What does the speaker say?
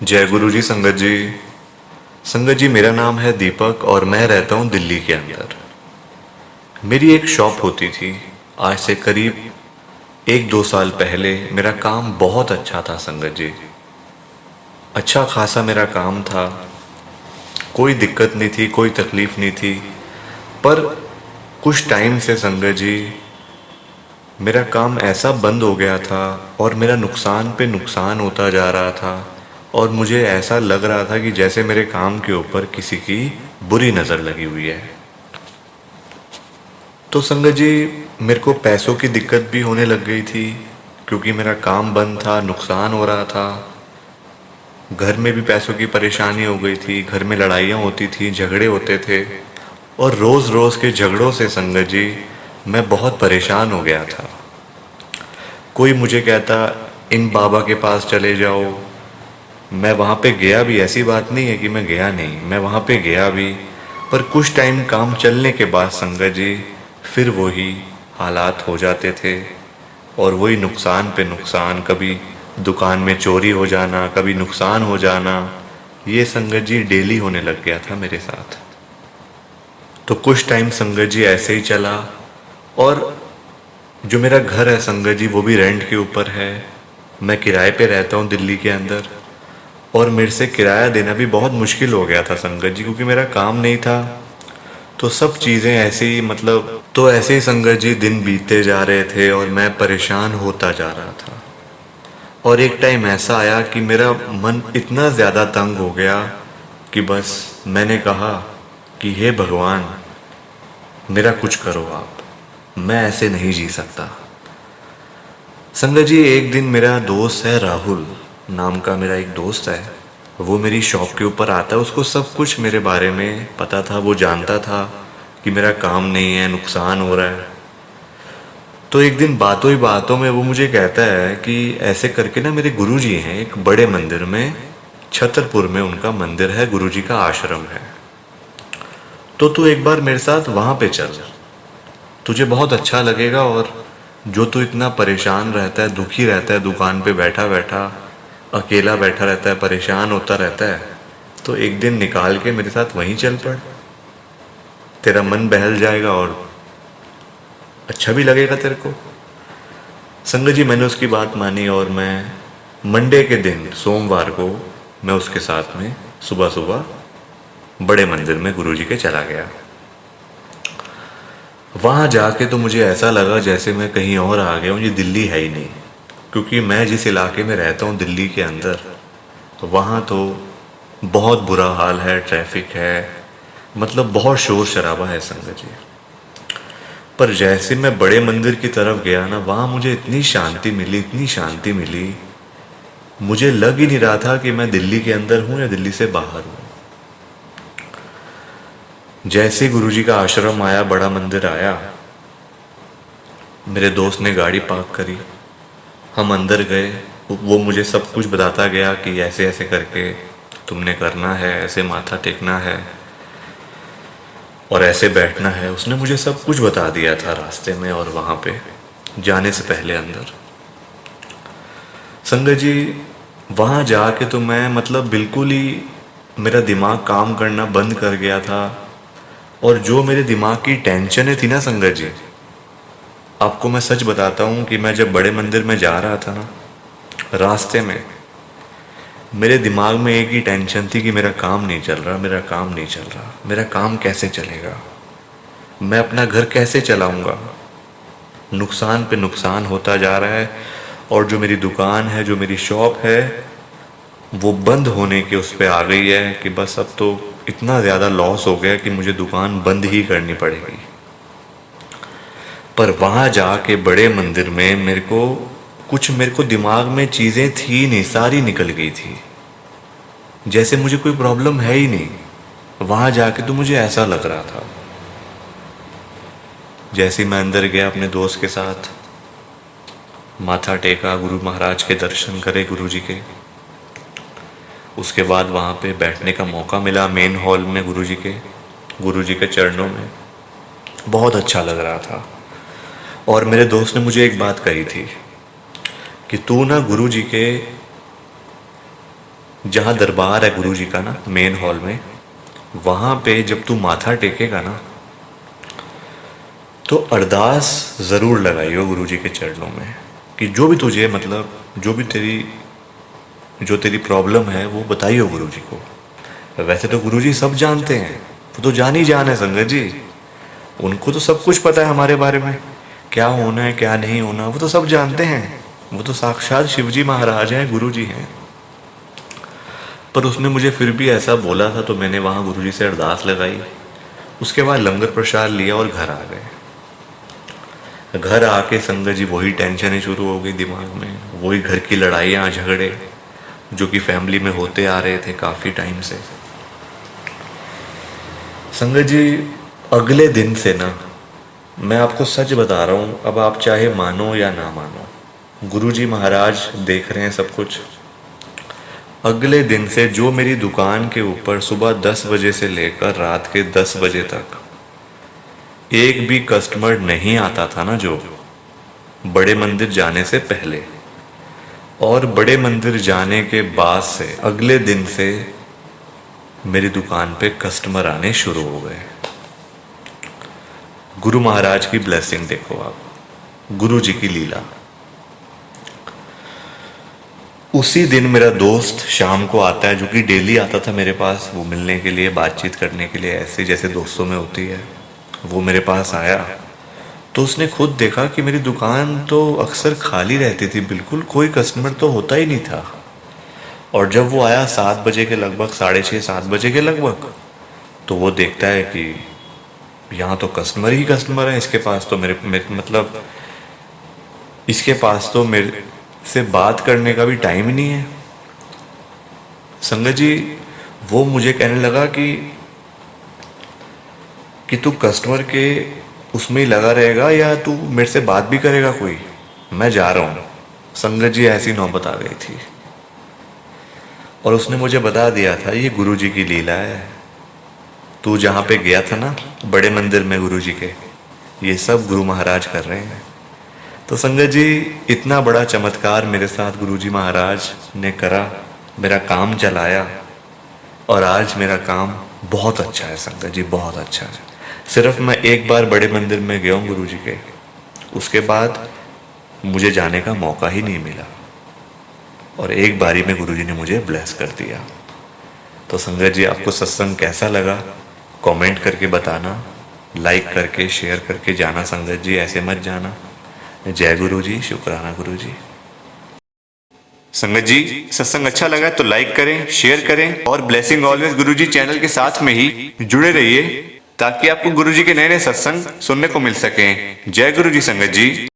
जय गुरु जी। संगत जी, संगत जी, मेरा नाम है दीपक और मैं रहता हूँ दिल्ली के अंदर। मेरी एक शॉप होती थी। आज से करीब 1-2 साल पहले मेरा काम बहुत अच्छा था संगत जी। अच्छा खासा मेरा काम था, कोई दिक्कत नहीं थी, कोई तकलीफ नहीं थी। पर कुछ टाइम से संगत जी मेरा काम ऐसा बंद हो गया था और मेरा नुकसान पे नुकसान होता जा रहा था। और मुझे ऐसा लग रहा था कि जैसे मेरे काम के ऊपर किसी की बुरी नज़र लगी हुई है। तो संगत जी, मेरे को पैसों की दिक्कत भी होने लग गई थी, क्योंकि मेरा काम बंद था, नुकसान हो रहा था। घर में भी पैसों की परेशानी हो गई थी, घर में लड़ाइयाँ होती थी, झगड़े होते थे। और रोज़ रोज़ के झगड़ों से संगत जी मैं बहुत परेशान हो गया था। कोई मुझे कहता इन बाबा के पास चले जाओ। मैं वहाँ पे गया भी, ऐसी बात नहीं है कि मैं गया नहीं, मैं वहाँ पे गया भी। पर कुछ टाइम काम चलने के बाद संगत जी फिर वही हालात हो जाते थे और वही नुकसान पे नुकसान। कभी दुकान में चोरी हो जाना, कभी नुकसान हो जाना। ये संगत जी डेली होने लग गया था मेरे साथ। तो कुछ टाइम संगत जी ऐसे ही चला। और जो मेरा घर है संगत जी वो भी रेंट के ऊपर है। मैं किराए पे रहता हूँ दिल्ली के अंदर। और मेरे से किराया देना भी बहुत मुश्किल हो गया था संगत जी, क्योंकि मेरा काम नहीं था। तो सब चीज़ें ऐसे ही तो ऐसे ही संगत जी दिन बीतते जा रहे थे और मैं परेशान होता जा रहा था। और एक टाइम ऐसा आया कि मेरा मन इतना ज़्यादा तंग हो गया कि बस मैंने कहा कि हे भगवान, मेरा कुछ करो आप, मैं ऐसे नहीं जी सकता। संगत जी, एक दिन मेरा दोस्त है राहुल नाम का, मेरा एक दोस्त है। वो मेरी शॉप के ऊपर आता है, उसको सब कुछ मेरे बारे में पता था। वो जानता था कि मेरा काम नहीं है, नुकसान हो रहा है। तो एक दिन बातों ही बातों में वो मुझे कहता है कि ऐसे करके ना मेरे गुरुजी हैं एक बड़े मंदिर में, छतरपुर में उनका मंदिर है, गुरुजी का आश्रम है। तो तू एक बार मेरे साथ वहाँ पे चल, तुझे बहुत अच्छा लगेगा। और जो तू इतना परेशान रहता है, दुखी रहता है, दुकान पे बैठा बैठा अकेला बैठा रहता है, परेशान होता रहता है, तो एक दिन निकाल के मेरे साथ वहीं चल पड़। तेरा मन बहल जाएगा और अच्छा भी लगेगा तेरे को। संगत जी, मैंने उसकी बात मानी और मैं मंडे के दिन, सोमवार को, मैं उसके साथ में सुबह सुबह बड़े मंदिर में गुरुजी के चला गया। वहाँ जाके तो मुझे ऐसा लगा जैसे मैं कहीं और आ गया हूँ, ये दिल्ली है ही नहीं। क्योंकि मैं जिस इलाके में रहता हूँ दिल्ली के अंदर, वहाँ तो बहुत बुरा हाल है, ट्रैफिक है, बहुत शोर शराबा है संगत जी। पर जैसे मैं बड़े मंदिर की तरफ गया ना, वहाँ मुझे इतनी शांति मिली, इतनी शांति मिली। मुझे लग ही नहीं रहा था कि मैं दिल्ली के अंदर हूँ या दिल्ली से बाहर हूँ। जैसे ही गुरुजी का आश्रम आया, बड़ा मंदिर आया, मेरे दोस्त ने गाड़ी पार्क करी, हम अंदर गए। वो मुझे सब कुछ बताता गया कि ऐसे ऐसे करके तुमने करना है, ऐसे माथा टेकना है और ऐसे बैठना है। उसने मुझे सब कुछ बता दिया था रास्ते में और वहाँ पे जाने से पहले अंदर। संगत जी, वहाँ जाके तो मैं बिल्कुल ही मेरा दिमाग काम करना बंद कर गया था। और जो मेरे दिमाग की टेंशनें थी ना संगत जी, आपको मैं सच बताता हूँ कि मैं जब बड़े मंदिर में जा रहा था ना, रास्ते में मेरे दिमाग में एक ही टेंशन थी कि मेरा काम नहीं चल रहा, मेरा काम नहीं चल रहा, मेरा काम कैसे चलेगा, मैं अपना घर कैसे चलाऊंगा। नुकसान पे नुकसान होता जा रहा है। और जो मेरी दुकान है, जो मेरी शॉप है, वो बंद होने के उस पे आ गई है कि बस अब तो इतना ज़्यादा लॉस हो गया कि मुझे दुकान बंद ही करनी पड़ेगी। पर वहाँ जाके बड़े मंदिर में मेरे को दिमाग में चीज़ें थी नहीं, सारी निकल गई थी, जैसे मुझे कोई प्रॉब्लम है ही नहीं। वहाँ जाके तो मुझे ऐसा लग रहा था। जैसे मैं अंदर गया अपने दोस्त के साथ, माथा टेका, गुरु महाराज के दर्शन करे गुरु जी के। उसके बाद वहाँ पे बैठने का मौका मिला मेन हॉल में गुरु जी के चरणों में। बहुत अच्छा लग रहा था। और मेरे दोस्त ने मुझे एक बात कही थी कि तू ना गुरु जी के जहाँ दरबार है गुरु जी का ना, मेन हॉल में, वहाँ पे जब तू माथा टेकेगा ना, तो अरदास ज़रूर लगाइयो गुरु जी के चरणों में कि जो भी तुझे मतलब जो तेरी प्रॉब्लम है वो बताइयो गुरु जी को। वैसे तो गुरु जी सब जानते हैं, वो तो जान ही जान है संगत जी। उनको तो सब कुछ पता है हमारे बारे में, क्या होना है क्या नहीं होना, वो तो सब जानते हैं। वो तो साक्षात शिवजी महाराज हैं, गुरु जी हैं। पर उसने मुझे फिर भी ऐसा बोला था, तो मैंने वहाँ गुरु जी से अरदास लगाई। उसके बाद लंगर प्रसाद लिया और घर आ गए। घर आके संगत जी वही टेंशन शुरू हो गई दिमाग में, वही घर की लड़ाइयाँ झगड़े जो कि फैमिली में होते आ रहे थे काफ़ी टाइम से। संगत जी अगले दिन से ना, मैं आपको सच बता रहा हूँ, अब आप चाहे मानो या ना मानो, गुरुजी महाराज देख रहे हैं सब कुछ। अगले दिन से जो मेरी दुकान के ऊपर सुबह 10 बजे से लेकर रात के 10 बजे तक एक भी कस्टमर नहीं आता था ना, जो बड़े मंदिर जाने से पहले और बड़े मंदिर जाने के बाद से अगले दिन से मेरी दुकान पे कस्टमर आने शुरू हो गए। गुरु महाराज की ब्लेसिंग देखो आप, गुरु जी की लीला। उसी दिन मेरा दोस्त शाम को आता है, जो कि डेली आता था मेरे पास, वो मिलने के लिए, बातचीत करने के लिए, ऐसे जैसे दोस्तों में होती है। वो मेरे पास आया तो उसने खुद देखा कि मेरी दुकान तो अक्सर खाली रहती थी, बिल्कुल कोई कस्टमर तो होता ही नहीं था। और जब वो आया 7 बजे के लगभग, 6:30-7 बजे के लगभग, तो वो देखता है कि यहाँ तो कस्टमर ही कस्टमर है, इसके पास तो मतलब इसके पास तो मेरे से बात करने का भी टाइम ही नहीं है। संगत जी वो मुझे कहने लगा कि तू कस्टमर के उसमें ही लगा रहेगा या तू मेरे से बात भी करेगा कोई, मैं जा रहा हूँ। संगत जी ऐसी नौबत आ गई थी और उसने मुझे बता दिया था, ये गुरु जी की लीला है। तू जहाँ पे गया था ना बड़े मंदिर में गुरु जी के, ये सब गुरु महाराज कर रहे हैं। तो संगत जी इतना बड़ा चमत्कार मेरे साथ गुरु जी महाराज ने करा, मेरा काम चलाया और आज मेरा काम बहुत अच्छा है संगत जी, बहुत अच्छा है। सिर्फ मैं एक बार बड़े मंदिर में गया हूँ गुरु जी के, उसके बाद मुझे जाने का मौका ही नहीं मिला और एक बारी में गुरु जी ने मुझे ब्लेस कर दिया। तो संगत जी आपको सत्संग कैसा लगा कमेंट करके बताना, लाइक करके शेयर करके जाना संगत जी, ऐसे मत जाना। जय गुरु जी, शुक्राना गुरु जी। संगत जी सत्संग अच्छा लगा तो लाइक करें, शेयर करें और ब्लेसिंग ऑलवेज गुरु जी चैनल के साथ में ही जुड़े रहिए, ताकि आपको गुरु जी के नए नए सत्संग सुनने को मिल सकें। जय गुरु जी संगत जी।